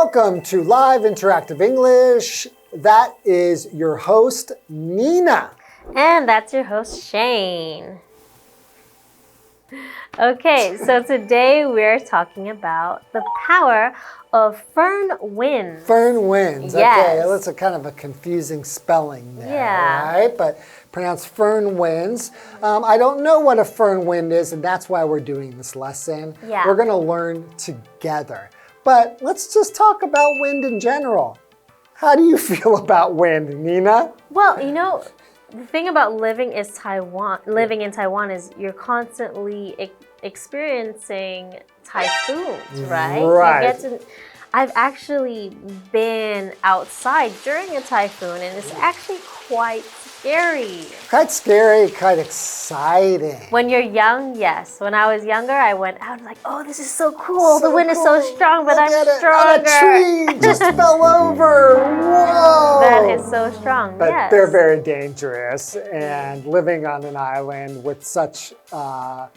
Welcome to Live Interactive English. That is your host, Nina. And that's your host, Shane. Okay, so today we're talking about the power of Foehn Winds. Foehn Winds. Yes. Okay, that's a kind of a confusing spelling there, Yeah. right? But pronounced Foehn Winds. I don't know what a Foehn wind is, and that's why we're doing this lesson. Yeah. We're going to learn together. But let's just talk about wind in general. How do you feel about wind, Nina? Well, you know, the thing about living in Taiwan is you're constantly experiencing typhoons, right? Right. I've actually been outside during a typhoon, and it's actually quite scary. Quite scary, quite exciting. When you're young, yes. When I was younger, I went out and like, oh, this is so cool. The wind is so strong, but I'm stronger. A tree just fell over. Whoa. That is so strong, But yes. they're very dangerous. And living on an island with such a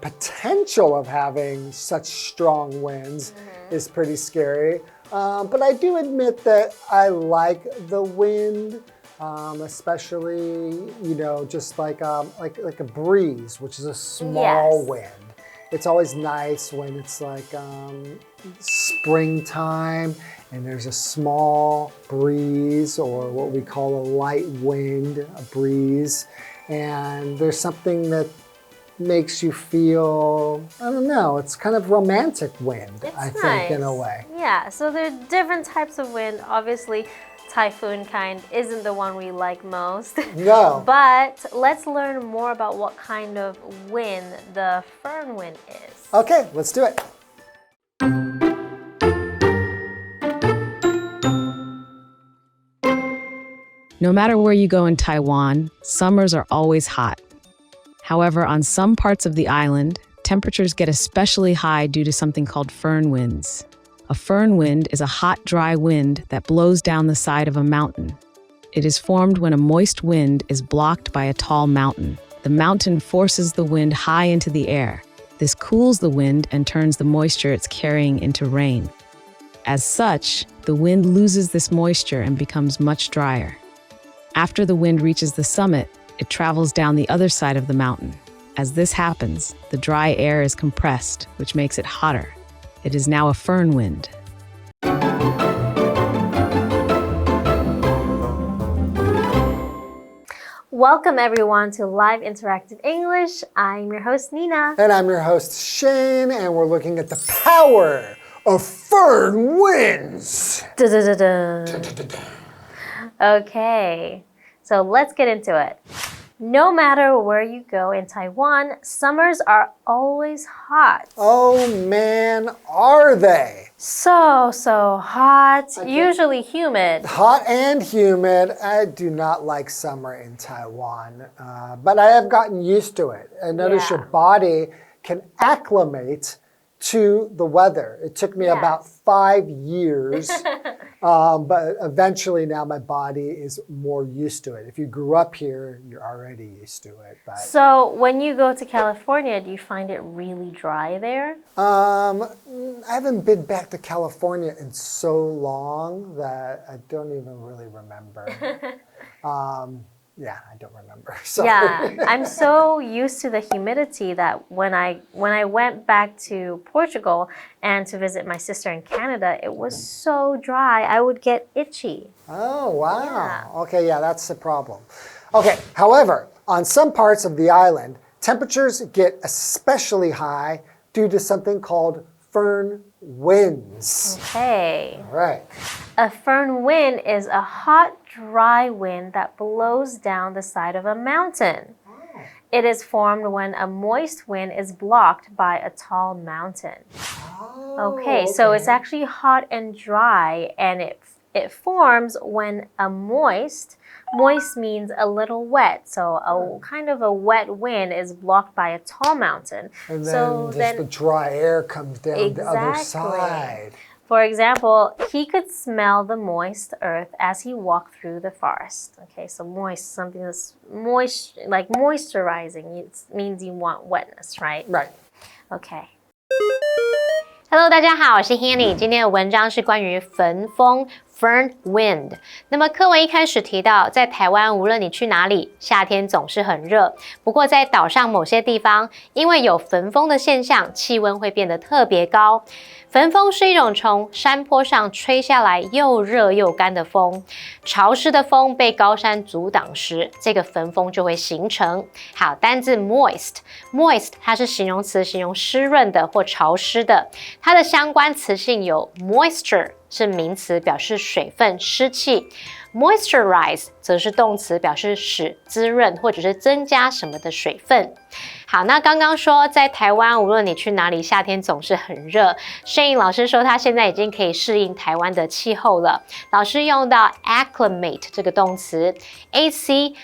potential of having such strong winds is pretty scary. But I do admit that I like the wind. Especially, you know, just like a breeze, which is a small wind. It's always nice when it's like springtime and there's a small breeze, or what we call a light wind, a breeze, and there's something that makes you feel, I don't know, it's kind of romantic wind, I think, in a way. Yeah, so there are different types of wind. Obviously, typhoon kind isn't the one we like most. No. But let's learn more about what kind of wind the Foehn wind is. Okay, let's do it. No matter where you go in Taiwan, summers are always hot. However, on some parts of the island, temperatures get especially high due to something called Foehn winds. A Foehn wind is a hot, dry wind that blows down the side of a mountain. It is formed when a moist wind is blocked by a tall mountain. The mountain forces the wind high into the air. This cools the wind and turns the moisture it's carrying into rain. As such, the wind loses this moisture and becomes much drier. After the wind reaches the summit, it travels down the other side of the mountain. As this happens, the dry air is compressed, which makes it hotter. It is now a Foehn wind. Welcome everyone to Live Interactive English. I'm your host Nina. And I'm your host Shane, and we're looking at the power of Foehn winds. Okay, so let's get into it. No matter where you go in Taiwan, summers are always hot. Oh man, are they? So hot, usually humid. Hot and humid. I do not like summer in Taiwan, but I have gotten used to it. I notice your body can acclimate to the weather. It took me about 5 years, but eventually now my body is more used to it. If you grew up here, you're already used to it. But. So when you go to California, do you find it really dry there? I haven't been back to California in so long that I don't even really remember. Yeah, I don't remember. Sorry. Yeah, I'm so used to the humidity that when I went back to Portugal and to visit my sister in Canada, it was so dry, I would get itchy. Oh, wow. Yeah. Okay, yeah, that's the problem. Okay, however, on some parts of the island, temperatures get especially high due to something called Foehn winds. Okay. All right. A Foehn wind is a hot, dry wind that blows down the side of a mountain. Oh. It is formed when a moist wind is blocked by a tall mountain. Oh, okay, so it's actually hot and dry, and it forms when a moist means a little wet, so a kind of a wet wind is blocked by a tall mountain. And so then the dry air comes down the other side. For example, he could smell the moist earth as he walked through the forest. Okay, so moist, something that's moist, like moisturizing. It means you want wetness, right? Right. Okay. Hello， 大家好，我是 Hanny。今天的文章是关于焚风 Foehn Wind。那么课文一开始提到，在台湾无论你去哪里，夏天总是很热。不过在岛上某些地方，因为有焚风的现象，气温会变得特别高。焚风是一种从山坡上吹下来又热又干的风，潮湿的风被高山阻挡时，这个焚风就会形成。好，单字 moist 它是形容词，形容湿润的或潮湿的。它的相关词性有 moisture 是名词，表示水分、湿气。Moisturize 则是动词，表示使滋润或者是增加什么的水分。好，那刚刚说在台湾，无论你去哪里，夏天总是很热。Shane老师说他现在已经可以适应台湾的气候了。老师用到 acclimate 这个动词 ，acclimate。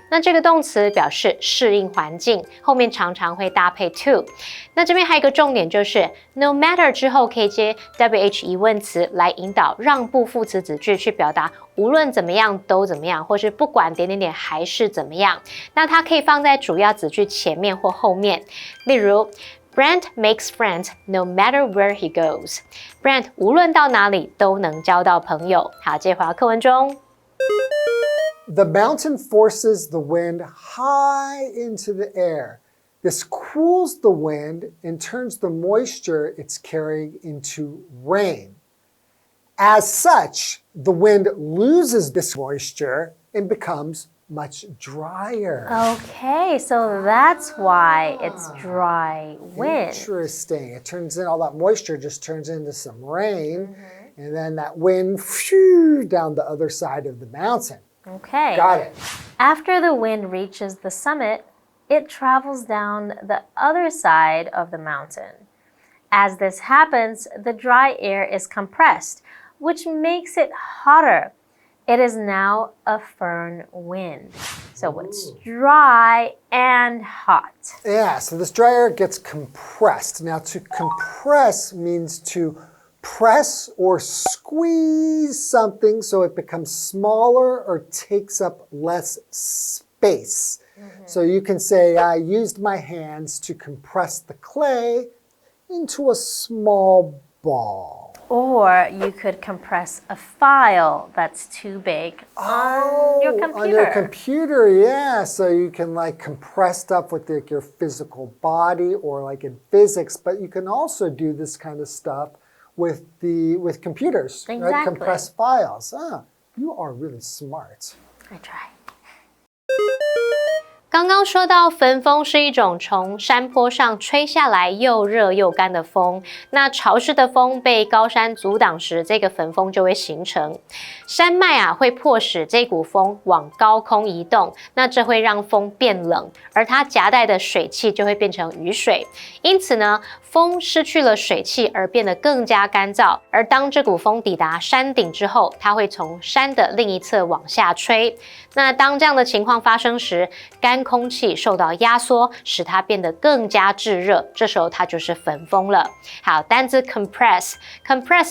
那这个动词表示适应环境，后面常常会搭配 to。那这边还有一个重点就是 no matter 之后可以接 WH 疑问词来引导让步副词子句去表达无论怎么样都怎么样，或是不管点点点还是怎么样。那它可以放在主要子句前面或后面。例如 Brent makes friends no matter where he goes. Brent 无论到哪里都能交到朋友。好，接回到课文中。The mountain forces the wind high into the air. This cools the wind and turns the moisture it's carrying into rain. As such, the wind loses this moisture and becomes much drier. Okay, so that's why it's dry wind. Interesting. It turns in all that moisture just turns into some rain, and then that wind phew, down the other side of the mountain. Okay. Got it. After the wind reaches the summit, it travels down the other side of the mountain. As this happens, the dry air is compressed, which makes it hotter. It is now a Foehn wind. So it's dry and hot. Yeah, so this dry air gets compressed. Now, to compress means to press or squeeze something so it becomes smaller or takes up less space. So you can say, I used my hands to compress the clay into a small ball. Or you could compress a file that's too big on your computer. On your computer, yeah. So you can like compress stuff with like your physical body or like in physics, but you can also do this kind of stuff with computers, Exactly. right? Compress files. You are really smart. I try. 刚刚说到焚风是一种从山坡上吹下来又热又干的风，那潮湿的风被高山阻挡时，这个焚风就会形成。山脉会迫使这股风往高空移动，那这会让风变冷，而它夹带的水汽就会变成雨水。因此呢，风失去了水汽而变得更加干燥，而当这股风抵达山顶之后，它会从山的另一侧往下吹。那当这样的情况发生时，干空气受到压缩，使它变得更加炙热，这时候它就是焚风了。好，单字 compress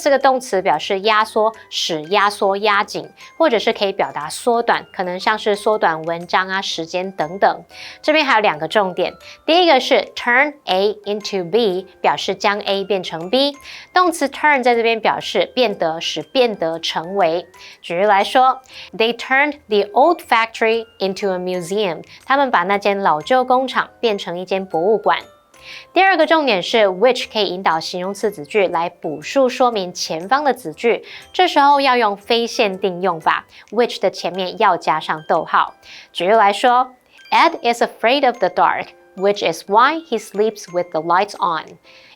这个动词表示压缩，使压缩压紧，或者是可以表达缩短，可能像是缩短文章时间等等。这边还有两个重点，第一个是 turn A into B， 表示将 A 变成 B。动词 turn 在这边表示变得，使变得成为。举例来说 ，They turned the old factory into a museum。他们把那间老旧工厂变成一间博物馆。第二个重点是 which 可以引导形容词子句来补述说明前方的子句，这时候要用非限定用法 ，which 的前面要加上逗号。举例来说 ，Ed is afraid of the dark, which is why he sleeps with the lights on.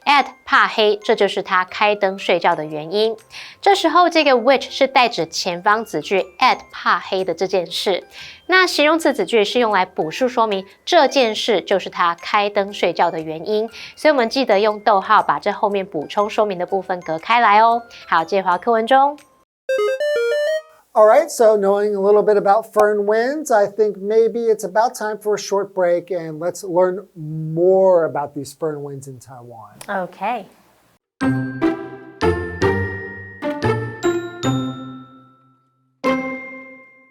Ed 怕黑，这就是他开灯睡觉的原因。这时候这个 which 是代指前方子句 Ed 怕黑的这件事。那形容词子句是用来补述说明这件事就是他开灯睡觉的原因，所以我们记得用逗号把这后面补充说明的部分隔开来哦。好，接回到课文中。All right, so knowing a little bit about Foehn winds, I think maybe it's about time for a short break and let's learn more about these Foehn winds in Taiwan. Okay.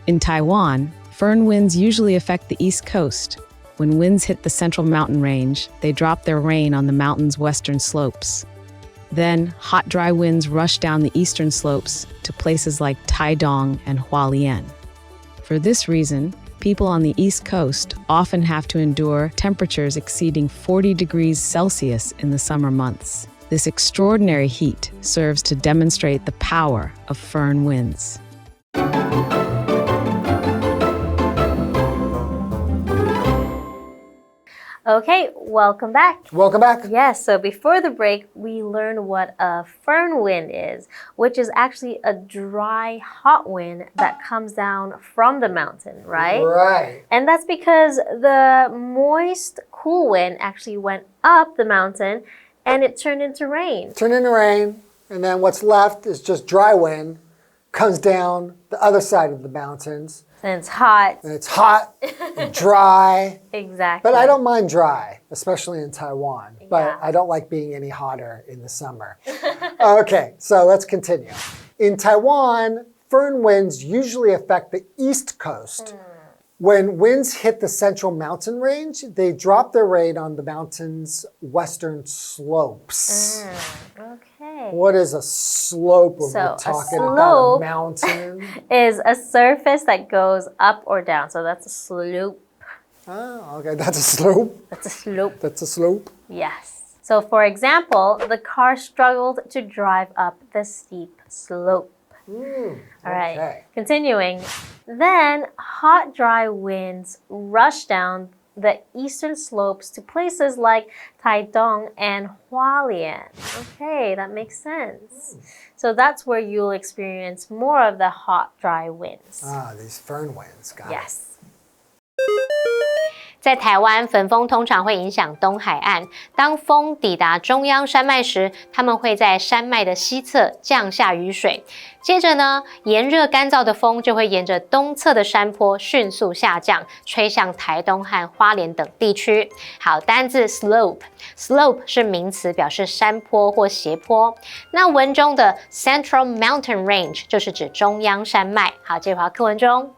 In Taiwan, Foehn winds usually affect the East Coast, When winds hit the central mountain range, they drop their rain on the mountain's western slopes. Then, hot, dry winds rush down the eastern slopes to places like Taidong and Hualien. For this reason, people on the East Coast often have to endure temperatures exceeding 40 degrees Celsius in the summer months. This extraordinary heat serves to demonstrate the power of Foehn winds. Okay, welcome back. Welcome back. Yes, so before the break, we learned what a Foehn wind is, which is actually a dry, hot wind that comes down from the mountain, right? Right. And that's because the moist, cool wind actually went up the mountain and it turned into rain. Turn into rain, and then what's left is just dry wind, comes down the other side of the mountains. And it's hot. And it's hot, and dry. Exactly. But I don't mind dry, especially in Taiwan. But Yeah. I don't like being any hotter in the summer. Okay, so let's continue. In Taiwan, Foehn winds usually affect the east coast. When winds hit the central mountain range, they drop their rain on the mountain's western slopes. Okay. What is a slope when So, we're a talking about a slope mountain? Is a surface that goes up or down. So that's a slope. Oh, okay, that's a slope. That's a slope. That's a slope. Yes. So for example, the car struggled to drive up the steep slope. All right. Okay. Continuing. Then hot, dry winds rush down the eastern slopes to places like Taidong and Hualien. Okay, that makes sense. So that's where you'll experience more of the hot, dry winds. Ah, these Foehn winds. Got it. Yes. 在台湾，焚风通常会影响东海岸。当风抵达中央山脉时，它们会在山脉的西侧降下雨水。接着呢，炎热干燥的风就会沿着东侧的山坡迅速下降，吹向台东和花莲等地区。好，单字 slope 是名词，表示山坡或斜坡。那文中的 Central Mountain Range 就是指中央山脉。好，这回课文中。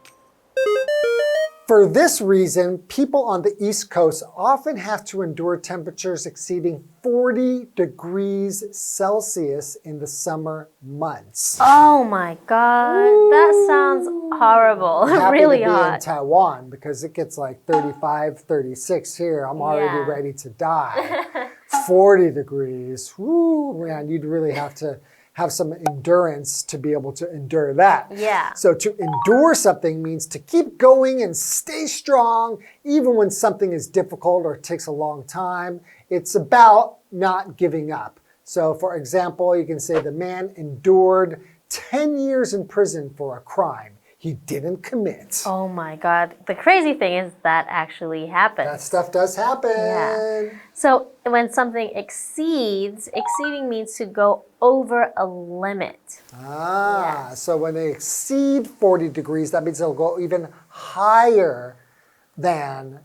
For this reason, people on the East Coast often have to endure temperatures exceeding 40 degrees Celsius in the summer months. Oh my God, that sounds horrible. I'm happy Really to be in hot. Taiwan because it gets like 35, 36 here. I'm already Yeah. ready to die. 40 degrees. Woo, man, you'd really have to have some endurance to be able to endure that. Yeah. So to endure something means to keep going and stay strong even when something is difficult or takes a long time. It's about not giving up. So for example, you can say the man endured 10 years in prison for a crime he didn't commit. Oh my God. The crazy thing is that actually happens. That stuff does happen. Yeah. So when something exceeding means to go over a limit. So when they exceed 40 degrees, that means they'll go even higher than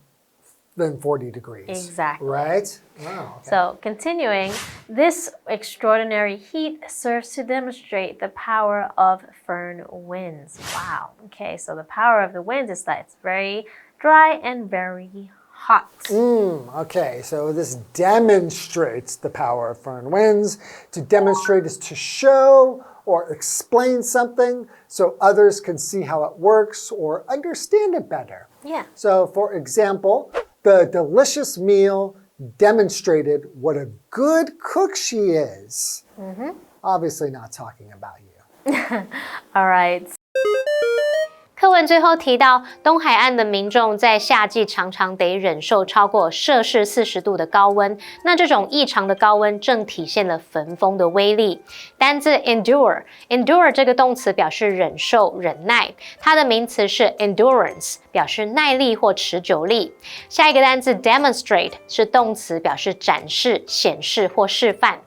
40 degrees. Exactly. Right? Oh, okay. So continuing, this extraordinary heat serves to demonstrate the power of Foehn winds. Wow. Okay, so the power of the winds is that it's very dry and very hot. Okay, so this demonstrates the power of Foehn winds. To demonstrate is to show or explain something so others can see how it works or understand it better. Yeah. So for example, the delicious meal demonstrated what a good cook she is. Obviously not talking about you. All right. 课文最后提到，东海岸的民众在夏季常常得忍受超过摄氏40度的高温。那这种异常的高温正体现了焚风的威力。单字 endure 这个动词表示忍受、忍耐，它的名词是 endurance， 表示耐力或持久力。下一个单字 demonstrate 是动词，表示展示、显示或示范。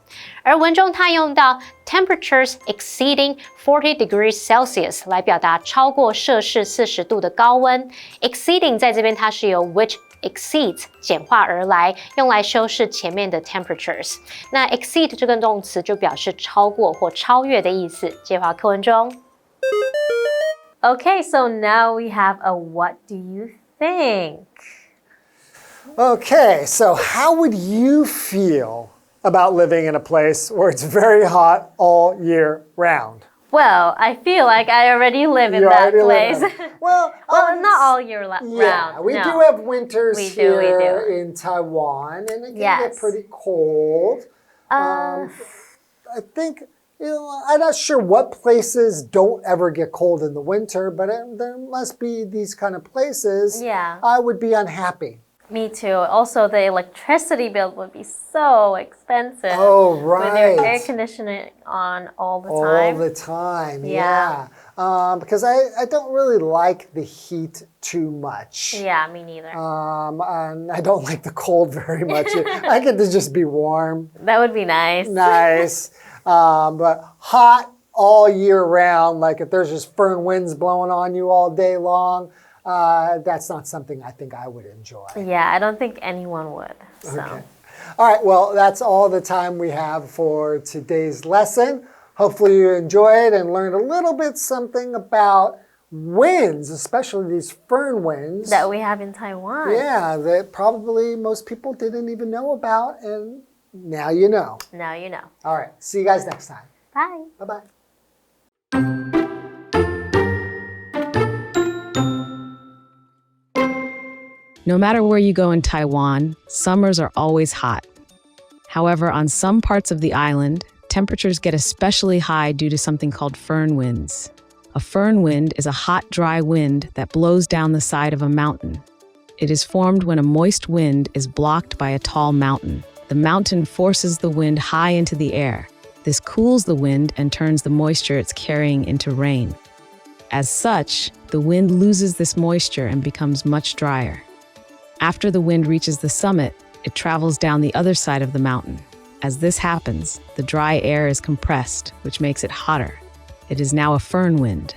而文中它用到 temperatures exceeding 40 degrees Celsius 来表达超过摄氏40度的高温。exceeding 在这边它是由 which exceeds 简化而来，用来修饰前面的 temperatures。那 exceed 这个动词就表示超过或超越的意思。接话课文中。Okay, so now we have a what do you think? Okay, so how would you feel about living in a place where it's very hot all year round? Well, I feel like I already live in that place. Well, not all year round. Yeah, we do have winters here in Taiwan, and it can get pretty cold. I think, I'm not sure what places don't ever get cold in the winter, but there must be these kind of places. Yeah. I would be unhappy. Me too. Also, the electricity bill would be so expensive. Oh, right. With your air conditioning on all the time. All the time, yeah. Because I don't really like the heat too much. Yeah, me neither. And I don't like the cold very much. I get to just be warm. That would be nice. Nice. But hot all year round, like if there's just foehn winds blowing on you all day long, that's not something I think I would enjoy. Yeah, I don't think anyone would. So. Okay. All right, well, that's all the time we have for today's lesson. Hopefully you enjoyed and learned a little bit something about winds, especially these foehn winds. That we have in Taiwan. Yeah, that probably most people didn't even know about, and now you know. Now you know. All right, see you guys next time. Bye. Bye-bye. No matter where you go in Taiwan, summers are always hot. However, on some parts of the island, temperatures get especially high due to something called foehn winds. A foehn wind is a hot, dry wind that blows down the side of a mountain. It is formed when a moist wind is blocked by a tall mountain. The mountain forces the wind high into the air. This cools the wind and turns the moisture it's carrying into rain. As such, the wind loses this moisture and becomes much drier. After the wind reaches the summit, it travels down the other side of the mountain. As this happens, the dry air is compressed, which makes it hotter. It is now a foehn wind.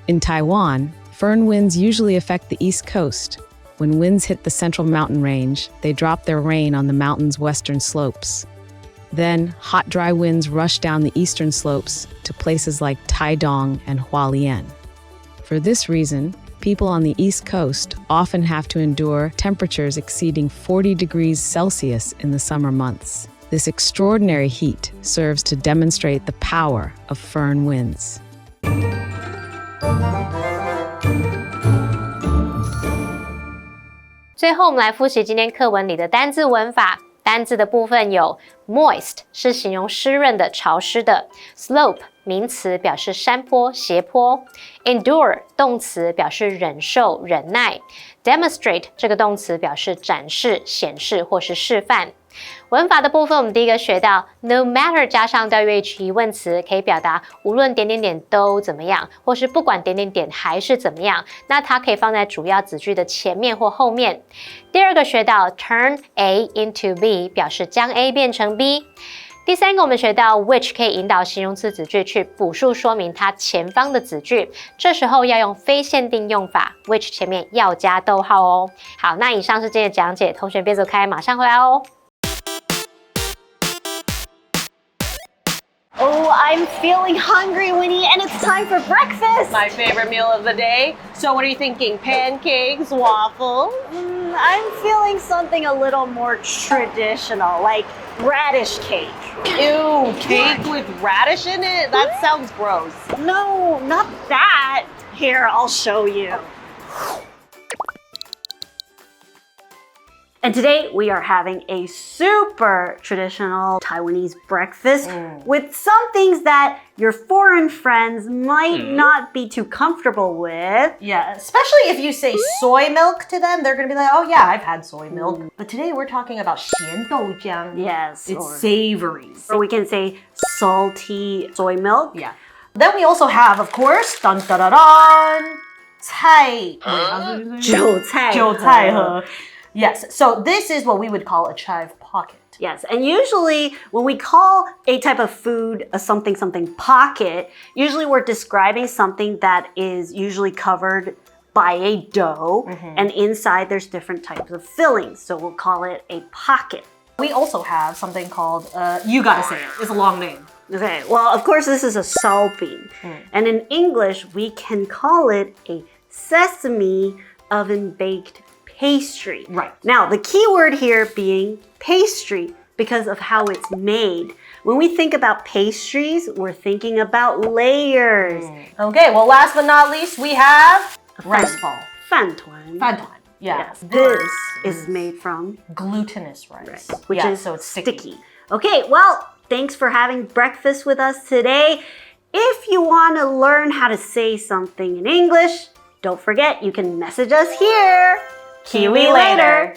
In Taiwan, foehn winds usually affect the east coast. When winds hit the central mountain range, they drop their rain on the mountain's western slopes. Then, hot, dry winds rush down the eastern slopes to places like Taidong and Hualien. For this reason, people on the East Coast often have to endure temperatures exceeding 40 degrees Celsius in the summer months. This extraordinary heat serves to demonstrate the power of foehn winds. 最后，我们来复习今天课文里的单字文法。单字的部分有 moist 是形容湿润的、潮湿的 ；slope 名词表示山坡、斜坡 ；endure 动词表示忍受、忍耐 ；demonstrate 这个动词表示展示、显示或是示范。文法的部分，我们第一个学到 no matter 加上调阅疑问词，可以表达无论点点点都怎么样，或是不管点点点还是怎么样，那它可以放在主要子句的前面或后面。第二个学到 turn A into B， 表示将 A 变成 B。第三个，我们学到 which 可以引导形容词子句去补述说明它前方的子句，这时候要用非限定用法 ，which 前面要加逗号哦。好，那以上是今天的讲解，同学别走开，马上回来哦。Oh, I'm feeling hungry, Winnie, and it's time for breakfast! My favorite meal of the day. So what are you thinking? Pancakes, waffles? I'm feeling something a little more traditional, like radish cake. Ew, cake with radish in it? That sounds gross. No, not that. Here, I'll show you. And today we are having a super traditional Taiwanese breakfast with some things that your foreign friends might not be too comfortable with. Yeah, especially if you say soy milk to them, they're gonna be like, oh yeah, I've had soy milk. But today we're talking about 咸豆浆. Yes. It's savory. Or we can say salty soy milk. Yeah. Then we also have, of course, dun dun dun dun, 菜. 韭菜盒. 韭菜盒. Yes, so this is what we would call a chive pocket. Yes, and usually when we call a type of food a something pocket, usually we're describing something that is usually covered by a dough, and inside there's different types of fillings, so we'll call it a pocket. We also have something called, you gotta say it, it's a long name. Okay, well, of course this is a salping, and in English we can call it a sesame oven baked pastry. Right. Now, the key word here being pastry because of how it's made. When we think about pastries, we're thinking about layers. Okay, well, last but not least, we have rice ball. 饭团. Yeah. Yes, this is made from glutinous rice. which yeah, is so it's sticky. Okay, well, thanks for having breakfast with us today. If you want to learn how to say something in English, don't forget you can message us here. Kiwi later.